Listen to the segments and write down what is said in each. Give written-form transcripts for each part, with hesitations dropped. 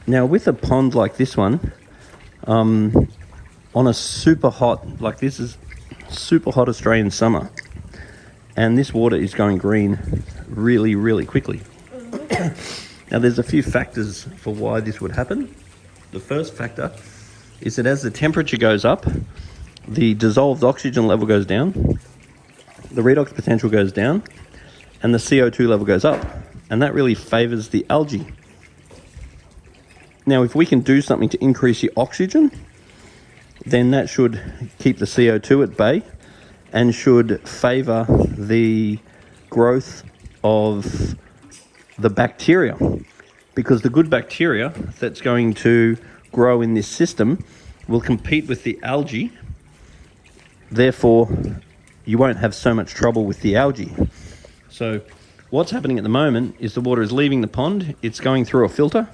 Now with a pond like this one, on a super hot, like this is super hot Australian summer, and this water is going green really, really quickly. Now there's a few factors for why this would happen. The first factor is that as the temperature goes up, the dissolved oxygen level goes down, the redox potential goes down, and the CO2 level goes up, and that really favors the algae. Now if we can do something to increase the oxygen, then that should keep the CO2 at bay and should favor the growth of the bacteria, because the good bacteria that's going to grow in this system will compete with the algae. Therefore, you won't have so much trouble with the algae. So what's happening at the moment is the water is leaving the pond, it's going through a filter,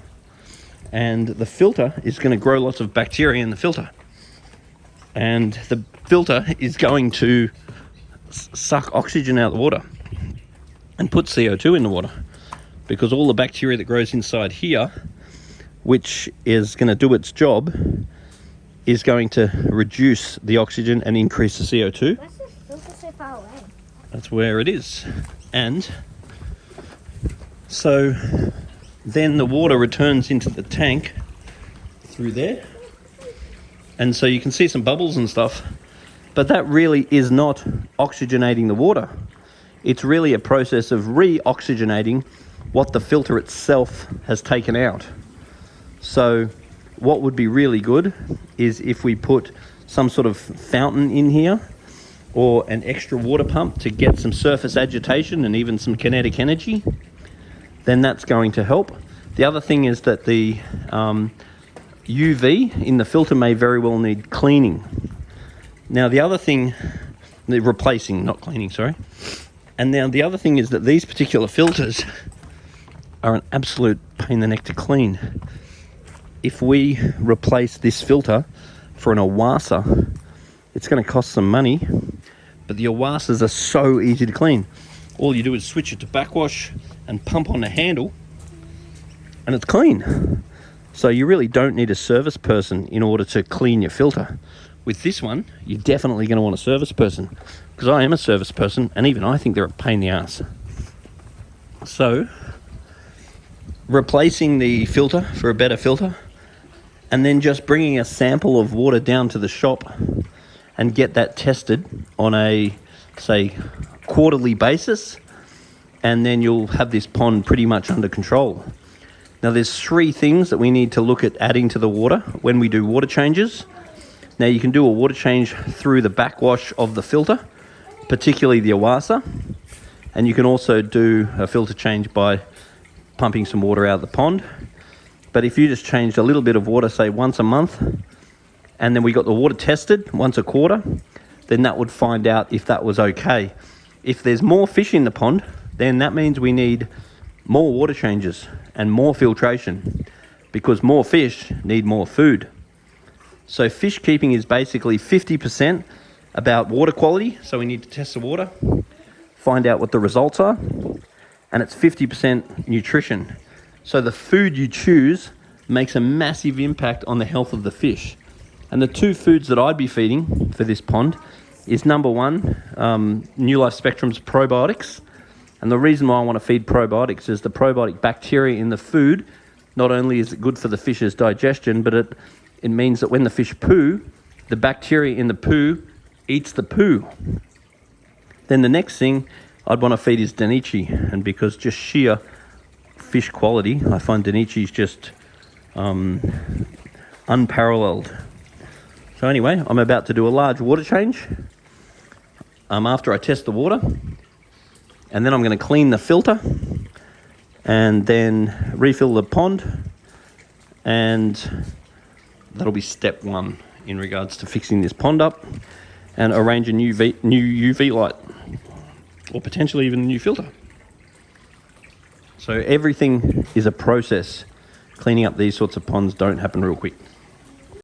and the filter is going to grow lots of bacteria in the filter. And the filter is going to suck oxygen out of the water and put CO2 in the water, because all the bacteria that grows inside here, which is going to do its job, is going to reduce the oxygen and increase the CO2. Why is this filter so far away? That's where it is. And so then the water returns into the tank through there. And so you can see some bubbles and stuff, but that really is not oxygenating the water. It's really a process of re-oxygenating what the filter itself has taken out. So what would be really good is if we put some sort of fountain in here or an extra water pump to get some surface agitation and even some kinetic energy, then that's going to help. The other thing is that the UV in the filter may very well need cleaning. Now the other thing, replacing, not cleaning, sorry. And now the other thing is that these particular filters are an absolute pain in the neck to clean. If we replace this filter for an Awasa, it's going to cost some money, but the Awasas are so easy to clean. All you do is switch it to backwash and pump on the handle, and it's clean. So you really don't need a service person in order to clean your filter. With this one, you're definitely going to want a service person, because I am a service person, and even I think they're a pain in the ass. So replacing the filter for a better filter, and then just bringing a sample of water down to the shop and get that tested on a, say, quarterly basis, and then you'll have this pond pretty much under control. Now there's 3 things that we need to look at adding to the water when we do water changes. Now you can do a water change through the backwash of the filter, particularly the Awasa, and you can also do a filter change by pumping some water out of the pond. But if you just changed a little bit of water, say once a month, and then we got the water tested once a quarter, then that would find out if that was okay. If there's more fish in the pond, then that means we need more water changes and more filtration, because more fish need more food. So fish keeping is basically 50% about water quality. So we need to test the water, find out what the results are, and it's 50% nutrition. So the food you choose makes a massive impact on the health of the fish. And the 2 foods that I'd be feeding for this pond is number 1, New Life Spectrum's probiotics. And the reason why I want to feed probiotics is the probiotic bacteria in the food, not only is it good for the fish's digestion, but it means that when the fish poo, the bacteria in the poo eats the poo. Then the next thing I'd want to feed is Danichi, and because just sheer fish quality, I find Danichi's just unparalleled. So anyway, I'm about to do a large water change after I test the water, and then I'm going to clean the filter and then refill the pond, and that'll be step 1 in regards to fixing this pond up, and arrange a new UV light, or potentially even a new filter. So everything is a process. Cleaning up these sorts of ponds don't happen real quick.